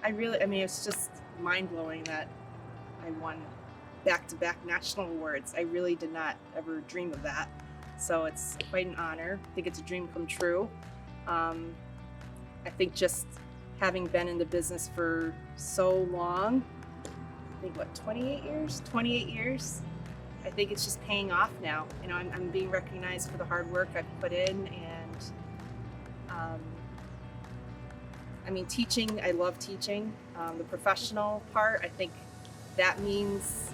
I mean, it's just mind-blowing that I won back-to-back national awards. I really did not ever dream of that. So it's quite an honor. I think it's a dream come true. I think just having been in the business for so long, I think 28 years? 28 years. I think it's just paying off now. You know, I'm being recognized for the hard work I've put in, and I mean, teaching, I love teaching. The professional part, I think that means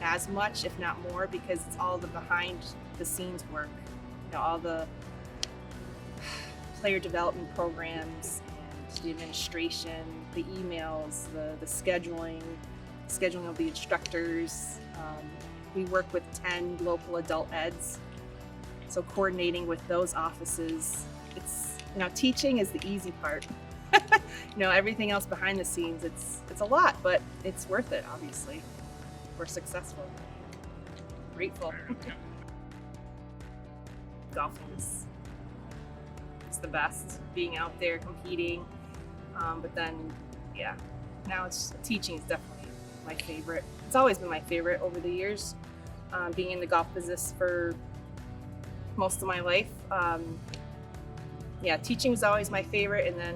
as much, if not more, because it's all the behind the scenes work. You know, all the player development programs and the administration, the emails, the scheduling of the instructors. We work with 10 local adult eds, so coordinating with those offices. It's, you know, teaching is the easy part. You know, everything else behind the scenes, it's a lot, but it's worth it, obviously. We're successful. Grateful. Golfing is it's the best, being out there competing. But then, yeah, now teaching is definitely my favorite. It's always been my favorite over the years, being in the golf business for most of my life. Yeah, teaching was always my favorite, and then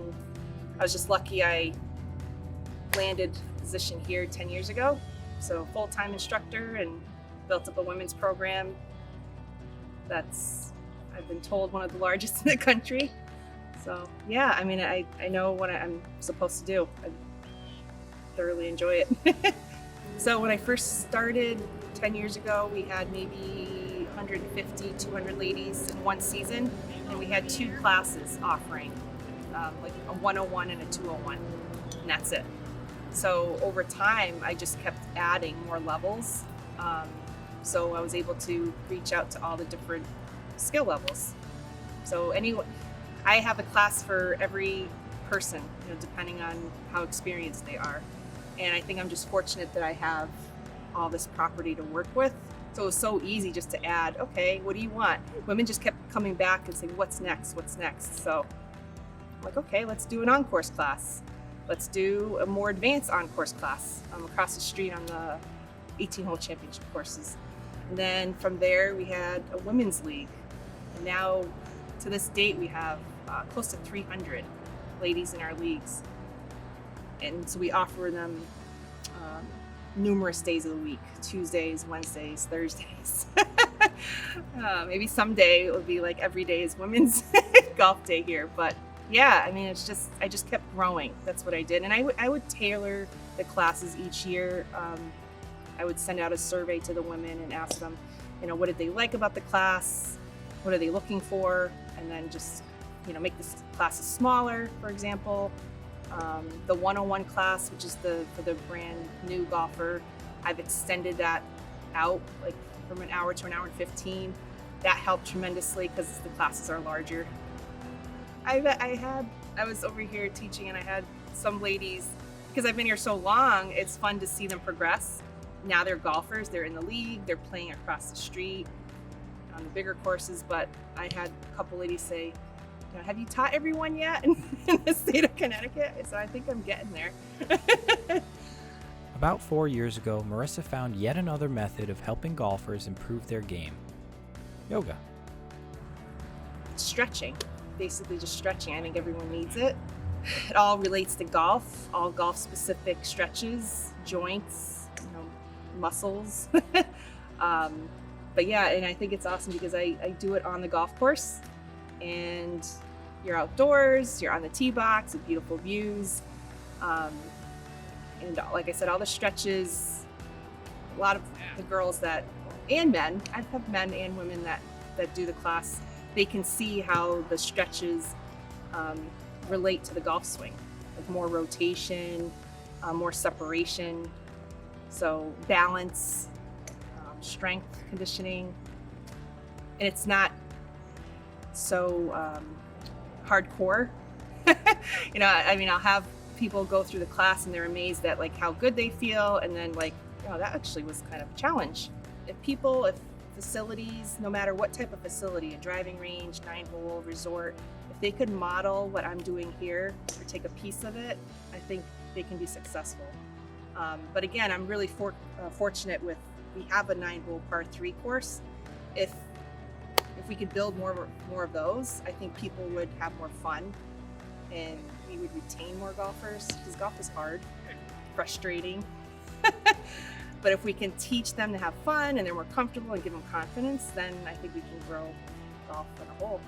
I was just lucky I landed a position here 10 years ago. So full-time instructor, and built up a women's program that's, I've been told, one of the largest in the country. So yeah, I mean, I know what I'm supposed to do. I thoroughly enjoy it. So when I first started 10 years ago, we had maybe 150, 200 ladies in one season, and we had 2 classes offering, like a 101 and a 201, and that's it. So over time, I just kept adding more levels. So I was able to reach out to all the different skill levels. So I have a class for every person, you know, depending on how experienced they are. And I think I'm just fortunate that I have all this property to work with. So it was so easy just to add, okay, what do you want? Women just kept coming back and saying, what's next, what's next? So I'm like, okay, let's do an on-course class. Let's do a more advanced on-course class across the street on the 18-hole championship courses. And then from there, we had a women's league. And now, to this date, we have close to 300 ladies in our leagues. And so we offer them numerous days of the week, Tuesdays, Wednesdays, Thursdays. Maybe someday it will be like every day is women's golf day here. But yeah, I mean, I just kept growing. That's what I did. And I would tailor the classes each year. I would send out a survey to the women and ask them, you know, what did they like about the class? What are they looking for? And then just, you know, make the classes smaller, for example. The 101 class, which is for the brand new golfer, I've extended that out like from an hour to an hour and 15. That helped tremendously because the classes are larger. I was over here teaching, and I had some ladies, because I've been here so long, it's fun to see them progress. Now they're golfers, they're in the league, they're playing across the street on the bigger courses. But I had a couple ladies say, you know, have you taught everyone yet in the state of Connecticut? So I think I'm getting there. About 4 years ago, Marissa found yet another method of helping golfers improve their game: yoga. Stretching, basically just stretching. I think everyone needs it. It all relates to golf, all golf specific stretches, joints, you know, muscles. But yeah, and I think it's awesome because I do it on the golf course, and you're outdoors, you're on the tee box with beautiful views. And like I said, all the stretches, a lot of the girls and men, I have men and women that do the class, they can see how the stretches relate to the golf swing, like more rotation, more separation, so balance, strength conditioning. And it's not so hardcore. You know, I mean, I'll have people go through the class and they're amazed at like how good they feel, and then like, oh, that actually was kind of a challenge. If facilities, no matter what type of facility, a driving range, 9-hole, resort, if they could model what I'm doing here or take a piece of it, I think they can be successful. But again, I'm really fortunate with, we have a 9-hole par 3 course. If we could build more of those, I think people would have more fun and we would retain more golfers, because golf is hard, frustrating. But if we can teach them to have fun and they're more comfortable and give them confidence, then I think we can grow golf as a whole.